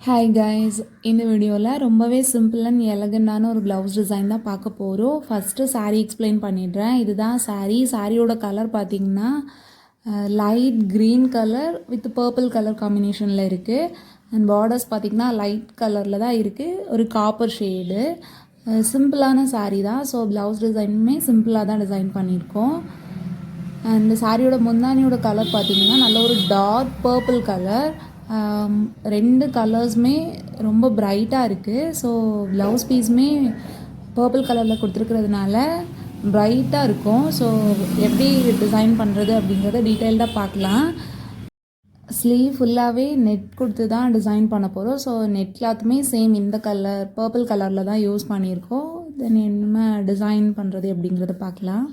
Hi guys, இந்த வீடியோவில் ரொம்பவே சிம்பிள் அண்ட் எலகண்டான ஒரு ப்ளவுஸ் டிசைன் தான் பார்க்க போகிறோம். ஃபஸ்ட்டு saree எக்ஸ்பிளைன் பண்ணிடுறேன். இதுதான் சாரியோட கலர் பார்த்திங்கன்னா light green colour with purple colour காம்பினேஷனில் இருக்குது. அண்ட் பார்டர்ஸ் பார்த்திங்கன்னா லைட் கலரில் தான் இருக்குது, ஒரு காப்பர் ஷேடு. சிம்பிளான saree தான். ஸோ ப்ளவுஸ் டிசைனுமே சிம்பிளாக தான் டிசைன் பண்ணியிருக்கோம். அண்ட் சாரியோட முந்தானியோட கலர் பார்த்திங்கன்னா நல்ல ஒரு டார்க் பர்பிள் கலர். ரெண்டு கலர்ஸுமே ரொம்ப பிரைட்டாக இருக்குது. ஸோ ப்ளவுஸ் பீஸுமே பர்பிள் கலரில் கொடுத்துருக்கிறதுனால பிரைட்டாக இருக்கும். ஸோ எப்படி டிசைன் பண்ணுறது அப்படிங்கிறத டீட்டெயில்டாக பார்க்கலாம். ஸ்லீவ் ஃபுல்லாகவே நெட் கொடுத்து தான் டிசைன் பண்ண போகிறோம். ஸோ நெட் கிளாத்துமே சேம் இந்த கலர் பர்பிள் கலரில் தான் யூஸ் பண்ணியிருக்கோம். தென் என்ன டிசைன் பண்ணுறது அப்படிங்கிறத பார்க்கலாம்.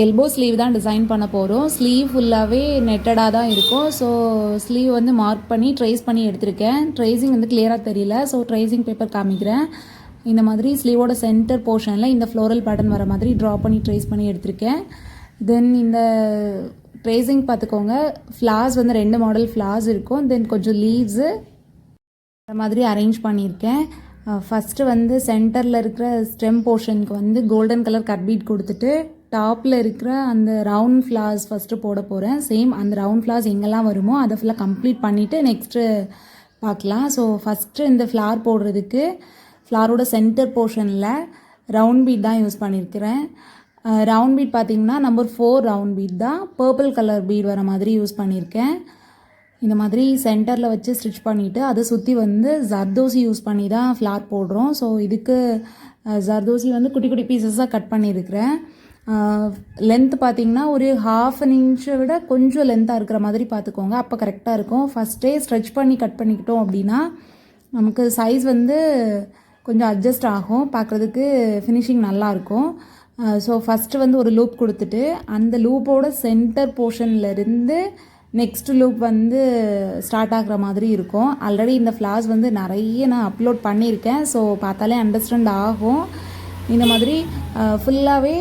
எல்போ ஸ்லீவ் தான் டிசைன் பண்ண போகிறோம். ஸ்லீவ் ஃபுல்லாகவே நெட்டடாக தான் இருக்கும். ஸோ ஸ்லீவ் வந்து மார்க் பண்ணி ட்ரேஸ் பண்ணி எடுத்திருக்கேன். ட்ரேசிங் வந்து கிளியராக தெரியல. ஸோ ட்ரேசிங் பேப்பர் காமிக்கிறேன். இந்த மாதிரி ஸ்லீவோட சென்டர் போர்ஷனில் இந்த ஃப்ளோரல் பேட்டர்ன் வர மாதிரி ட்ரா பண்ணி ட்ரேஸ் பண்ணி எடுத்திருக்கேன். தென் இந்த ட்ரேசிங் பார்த்துக்கோங்க. ஃப்ளார்ஸ் வந்து 2 மாடல் ஃப்ளார்ஸ் இருக்கும். தென் கொஞ்சம் லீவ்ஸு மாதிரி அரேஞ்ச் பண்ணியிருக்கேன். ஃபஸ்ட்டு வந்து சென்டரில் இருக்கிற ஸ்டெம் போர்ஷனுக்கு வந்து கோல்டன் கலர் கட் பீட் கொடுத்துட்டு டாப்பில் இருக்கிற அந்த ரவுண்ட் ஃப்ளார்ஸ் ஃபஸ்ட்டு போட போகிறேன். சேம் அந்த ரவுண்ட் ஃப்ளார்ஸ் எங்கெல்லாம் வருமோ அதை ஃபுல்லாக கம்ப்ளீட் பண்ணிவிட்டு நெக்ஸ்ட்டு பார்க்கலாம். ஸோ ஃபஸ்ட்டு இந்த ஃப்ளார் போடுறதுக்கு ஃப்ளாரோட சென்டர் போர்ஷனில் ரவுண்ட் பீட் தான் யூஸ் பண்ணியிருக்கிறேன். ரவுண்ட் பீட் பார்த்திங்கன்னா நம்பர் 4 ரவுண்ட் பீட் தான். பர்பிள் கலர் பீட் வர மாதிரி யூஸ் பண்ணியிருக்கேன். இந்த மாதிரி சென்டரில் வச்சு ஸ்டிச் பண்ணிவிட்டு அதை சுற்றி வந்து ஜர்தோசி யூஸ் பண்ணி தான் ஃப்ளார் போடுறோம். ஸோ இதுக்கு ஜர்தோசி வந்து குட்டி குட்டி பீசஸாக கட் பண்ணியிருக்கிறேன். லென்த் பார்த்திங்கன்னா ஒரு 1/2 இன்ச்சை விட கொஞ்சம் லென்த்தாக இருக்கிற மாதிரி பார்த்துக்கோங்க. அப்போ கரெக்டாக இருக்கும். ஃபஸ்ட்டே ஸ்ட்ரெச் பண்ணி கட் பண்ணிக்கிட்டோம் அப்படின்னா நமக்கு சைஸ் வந்து கொஞ்சம் அட்ஜஸ்ட் ஆகும், பார்க்குறதுக்கு ஃபினிஷிங் நல்லாயிருக்கும். ஸோ ஃபஸ்ட்டு வந்து ஒரு லூப் கொடுத்துட்டு அந்த லூப்போட சென்டர் போர்ஷன்லேருந்து நெக்ஸ்ட் லூப் வந்து ஸ்டார்ட் ஆகிற மாதிரி இருக்கும். ஆல்ரெடி இந்த ஃப்ளார்ஸ் வந்து நிறைய நான் அப்லோட் பண்ணியிருக்கேன். ஸோ பார்த்தாலே அண்டர்ஸ்டாண்ட் ஆகும். இந்த மாதிரி ஃபுல்லாகவே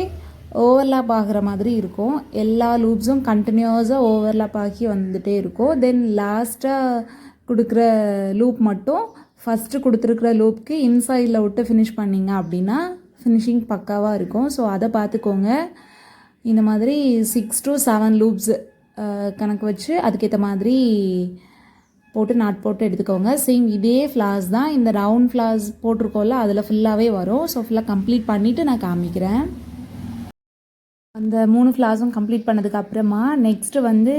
ஓவர்லாப் ஆகிற மாதிரி இருக்கும். எல்லா லூப்ஸும் கண்டினியூஸாக ஓவர்லாப் ஆகி வந்துகிட்டே இருக்கும். தென் லாஸ்ட்டாக கொடுக்குற லூப் மட்டும் ஃபஸ்ட்டு கொடுத்துருக்குற லூப்க்கு இன்சைடில் விட்டு ஃபினிஷ் பண்ணிங்க அப்படின்னா ஃபினிஷிங் பக்காவாக இருக்கும். ஸோ அதை பார்த்துக்கோங்க. இந்த மாதிரி 6 to 7 லூப்ஸ் கணக்கு வச்சு அதுக்கேற்ற மாதிரி போட்டு நாட் போட்டு எடுத்துக்கோங்க. சேம் இதே ஃப்ளார்ஸ் தான் இந்த ரவுண்ட் ஃப்ளார்ஸ் போட்டிருக்கோம்ல அதில் ஃபுல்லாகவே வரும். ஸோ ஃபுல்லாக கம்ப்ளீட் பண்ணிவிட்டு நான் காமிக்கிறேன். அந்த 3 ஃப்ளார்ஸும் கம்ப்ளீட் பண்ணதுக்கு அப்புறமா நெக்ஸ்ட்டு வந்து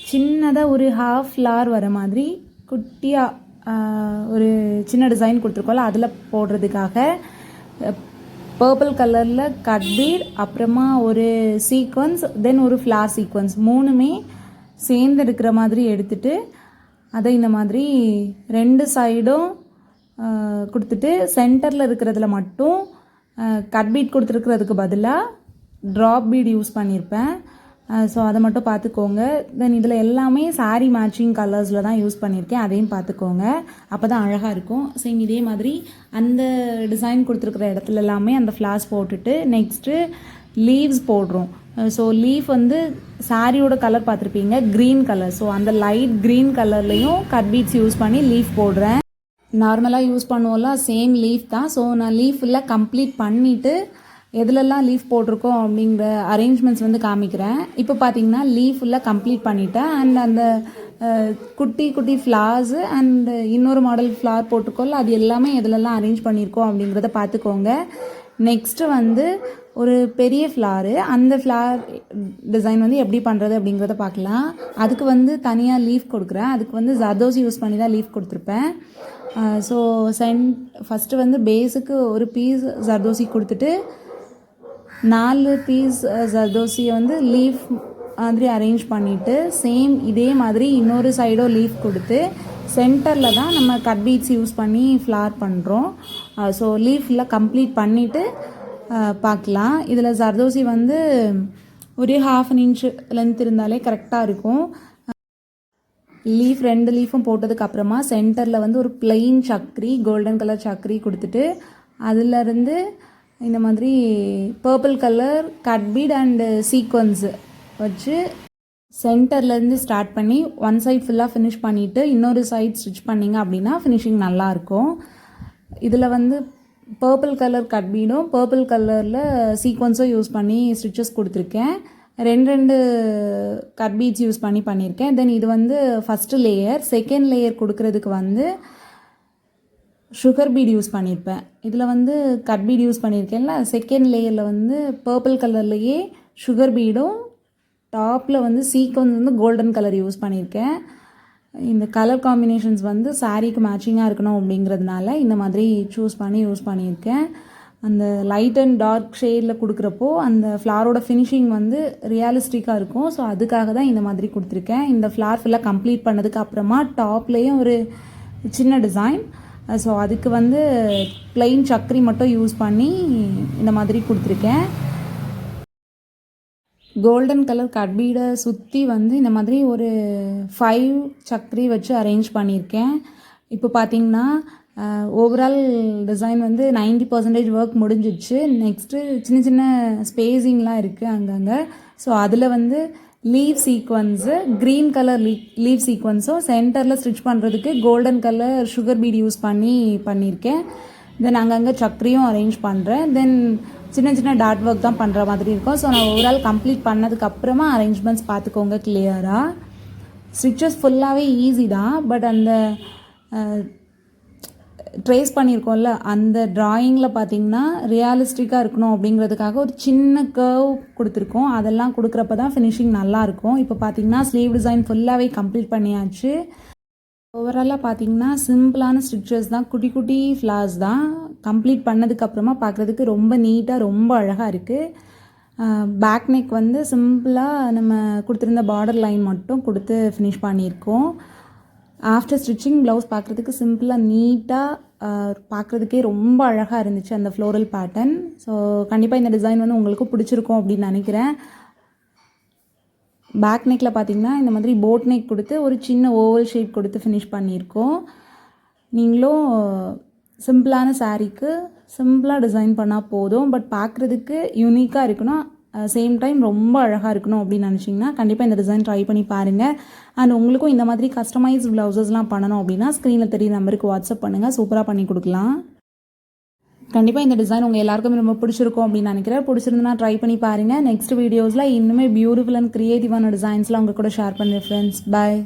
சின்னதாக ஒரு 1/2 ஃப்ளார் வர மாதிரி குட்டியாக ஒரு சின்ன டிசைன் கொடுத்துருக்கோம்ல அதில் போடுறதுக்காக பர்பிள் கலரில் கட் பீட், அப்புறமா ஒரு சீக்வன்ஸ், தென் ஒரு ஃப்ளார் சீக்வன்ஸ் 3மே சேர்ந்து இருக்கிற மாதிரி எடுத்துகிட்டு அதை இந்த மாதிரி 2 சைடும் கொடுத்துட்டு சென்டரில் இருக்கிறதுல மட்டும் கட் பீட் கொடுத்துருக்கிறதுக்கு பதிலாக ட்ராப் பீட் யூஸ் பண்ணியிருப்பேன். ஸோ அதை மட்டும் பார்த்துக்கோங்க. தென் இதில் எல்லாமே சாரீ மேட்சிங் கலர்ஸில் தான் யூஸ் பண்ணியிருக்கேன். அதையும் பார்த்துக்கோங்க, அப்போ தான் அழகாக இருக்கும். சேம் இதே மாதிரி அந்த டிசைன் கொடுத்துருக்குற இடத்துல எல்லாமே அந்த ஃப்ளார்ஸ் போட்டுட்டு நெக்ஸ்ட்டு லீவ்ஸ் போடுறோம். ஸோ லீஃப் வந்து சாரியோட கலர் பார்த்துருப்பீங்க க்ரீன் கலர். ஸோ அந்த லைட் க்ரீன் கலர்லேயும் கட் பீட்ஸ் யூஸ் பண்ணி லீஃப் போடுறேன். நார்மலாக யூஸ் பண்ணுவோம்ல சேம் லீஃப் தான். ஸோ நான் லீஃப் ஃபுல்லாக கம்ப்ளீட் பண்ணிவிட்டு எதுலெல்லாம் லீஃப் போட்டிருக்கோம் அப்படிங்கிற அரேஞ்ச்மெண்ட்ஸ் வந்து காமிக்கிறேன். இப்போ பார்த்தீங்கன்னா லீஃப் ஃபுல்லாக கம்ப்ளீட் பண்ணிட்டேன். அண்ட் அந்த குட்டி குட்டி ஃப்ளார்ஸு அண்ட் இன்னொரு மாடல் ஃப்ளார் போட்டிருக்கோம்ல அது எல்லாமே எதுலெல்லாம் அரேஞ்ச் பண்ணியிருக்கோம் அப்படிங்கிறத பார்த்துக்கோங்க. நெக்ஸ்ட்டு வந்து ஒரு பெரிய ஃப்ளாரு, அந்த ஃப்ளார் டிசைன் வந்து எப்படி பண்ணுறது அப்படிங்கிறத பார்க்கலாம். அதுக்கு வந்து தனியாக லீஃப் கொடுக்குறேன். அதுக்கு வந்து ஜர்தோசி யூஸ் பண்ணி தான் லீஃப் கொடுத்துருப்பேன். ஸோ ஃபஸ்ட்டு வந்து பேஸுக்கு ஒரு பீஸ் ஜர்தோசி கொடுத்துட்டு 4 பீஸ் ஜர்தோசியை வந்து லீஃப் மாதிரி அரேஞ்ச் பண்ணிவிட்டு சேம் இதே மாதிரி இன்னொரு சைடும் லீஃப் கொடுத்து சென்டரில் தான் நம்ம கட் பீட்ஸ் யூஸ் பண்ணி ஃப்ளார் பண்ணுறோம். ஸோ லீஃபில் கம்ப்ளீட் பண்ணிவிட்டு பார்க்கலாம். இதில் ஜர்தோசி வந்து ஒரு 1/2 இன்ச்சு லென்த் இருந்தாலே கரெக்டாக இருக்கும். லீஃப் 2 லீஃபும் போட்டதுக்கப்புறமா சென்டரில் வந்து ஒரு plain Zachary golden colour Zachary கொடுத்துட்டு அதிலருந்து இந்த மாதிரி purple colour cut beat and sequence வச்சு சென்டர்லேருந்து ஸ்டார்ட் பண்ணி ஒன் சைட் ஃபுல்லாக ஃபினிஷ் பண்ணிவிட்டு இன்னொரு சைட் ஸ்டிச் பண்ணிங்க அப்படின்னா ஃபினிஷிங் நல்லாயிருக்கும். இதில் வந்து பர்பிள் கலர் கட் பீடும் பர்பிள் கலரில் சீக்வன்ஸும் யூஸ் பண்ணி ஸ்டிச்சஸ் கொடுத்துருக்கேன். ரெண்டு கட் பீட்ஸ் யூஸ் பண்ணியிருக்கேன். தென் இது வந்து ஃபஸ்ட்டு லேயர். செகண்ட் லேயர் கொடுக்கறதுக்கு வந்து சுகர் பீட் யூஸ் பண்ணியிருப்பேன். இதில் வந்து கட் பீட் யூஸ் பண்ணியிருக்கேன்ல, செகண்ட் லேயரில் வந்து பர்பிள் கலர்லேயே சுகர் பீடும் டாப்பில் வந்து சீக்வன்ஸ் வந்து கோல்டன் கலர் யூஸ் பண்ணியிருக்கேன். இந்த கலர் காம்பினேஷன்ஸ் வந்து சாரீக்கு மேட்சிங்காக இருக்கணும் அப்படிங்கிறதுனால இந்த மாதிரி சூஸ் பண்ணி யூஸ் பண்ணியிருக்கேன். அந்த லைட் அண்ட் டார்க் ஷேடில் கொடுக்குறப்போ அந்த ஃப்ளாரோட ஃபினிஷிங் வந்து ரியலிஸ்டிக்காக இருக்கும். ஸோ அதுக்காக தான் இந்த மாதிரி கொடுத்துருக்கேன். இந்த ஃப்ளார் ஃபுல்லாக கம்ப்ளீட் பண்ணதுக்கு அப்புறமா டாப்லேயும் ஒரு சின்ன டிசைன். ஸோ அதுக்கு வந்து ப்ளெயின் சக்கரி மட்டும் யூஸ் பண்ணி இந்த மாதிரி கொடுத்துருக்கேன். கோல்டன் கலர் கட் பீடை சுற்றி வந்து இந்த மாதிரி ஒரு 5 சக்கரி வச்சு அரேஞ்ச் பண்ணியிருக்கேன். இப்போ பார்த்திங்கன்னா ஓவரால் டிசைன் வந்து 90% ஒர்க் முடிஞ்சிடுச்சு. நெக்ஸ்ட்டு சின்ன சின்ன ஸ்பேஸிங்லாம் இருக்குது அங்கங்கே. ஸோ அதில் வந்து leaf sequins green colour leaf சீக்வன்ஸும் சென்டரில் ஸ்டிச் பண்ணுறதுக்கு golden colour sugar bead use பண்ணியிருக்கேன். தென் அங்கங்கே சக்கரியும் அரேஞ்ச் பண்ணுறேன். தென் சின்ன சின்ன டாட் ஒர்க் தான் பண்ணுற மாதிரி இருக்கும். ஸோ நான் ஓவரால் கம்ப்ளீட் பண்ணதுக்கப்புறமா அரேஞ்ச்மெண்ட்ஸ் பார்த்துக்கோங்க கிளியராக. ஸ்டிச்சஸ் ஃபுல்லாகவே ஈஸி தான். பட் அந்த ட்ரேஸ் பண்ணியிருக்கோம்ல அந்த ட்ராயிங்கில் பார்த்திங்கன்னா ரியலிஸ்டிக்காக இருக்கணும் அப்படிங்கிறதுக்காக ஒரு சின்ன கர்வ் கொடுத்துருக்கோம். அதெல்லாம் கொடுக்குறப்ப தான் ஃபினிஷிங் நல்லாயிருக்கும். இப்போ பார்த்திங்கன்னா ஸ்லீவ் டிசைன் ஃபுல்லாகவே கம்ப்ளீட் பண்ணியாச்சு. ஓவராலாக பார்த்திங்கன்னா சிம்பிளான ஸ்டிச்சஸ் தான், குட்டி குட்டி ஃப்ளார்ஸ் தான். கம்ப்ளீட் பண்ணதுக்கப்புறமா பார்க்குறதுக்கு ரொம்ப நீட்டாக ரொம்ப அழகாக இருக்குது. பேக் நெக் வந்து சிம்பிளாக நம்ம கொடுத்துருந்த பார்டர் லைன் மட்டும் கொடுத்து ஃபினிஷ் பண்ணியிருக்கோம். ஆஃப்டர் ஸ்டிச்சிங் ப்ளவுஸ் பார்க்குறதுக்கு சிம்பிளாக நீட்டாக பார்க்குறதுக்கே ரொம்ப அழகாக இருந்துச்சு அந்த ஃப்ளோரல் பேட்டர்ன். ஸோ கண்டிப்பாக இந்த டிசைன் வந்து உங்களுக்கு பிடிச்சிருக்கும் அப்படின்னு நினைக்கிறேன். பேக் நெக்கில் பார்த்திங்கன்னா இந்த மாதிரி போட் நெக் கொடுத்து ஒரு சின்ன ஓவல் ஷேப் கொடுத்து ஃபினிஷ் பண்ணியிருக்கோம். நீங்களும் சிம்பிளான சாரீக்கு சிம்பிளாக டிசைன் பண்ணால் போதும். பட் பார்க்குறதுக்கு யூனிக்காக இருக்கணும், சேம் டைம் ரொம்ப அழகாக இருக்கணும் அப்படின்னு நினச்சிங்கன்னா கண்டிப்பாக இந்த டிசைன் ட்ரை பண்ணி பாருங்கள். அண்ட் உங்களுக்கும் இந்த மாதிரி கஸ்டமைஸ் ப்ளவுசஸ்லாம் பண்ணணும் அப்படின்னா ஸ்க்ரீனில் தெரிய நம்பருக்கு வாட்ஸ்அப் பண்ணுங்கள், சூப்பராக பண்ணி கொடுக்கலாம். கண்டிப்பாக இந்த டிசைன் உங்கள் எல்லாருக்குமே ரொம்ப பிடிச்சிருக்கும் அப்படின்னு நினைக்கிறேன். பிடிச்சிருந்துன்னா ட்ரை பண்ணி பாருங்கள். நெக்ஸ்ட் வீடியோஸில் இன்னுமே பியூட்டிஃபுல் அண்ட் க்ரியேட்டிவான டிசைன்ஸ்லாம் உங்கள் கூட ஷேர் பண்ணுறேன் ஃப்ரெண்ட்ஸ். பாய்.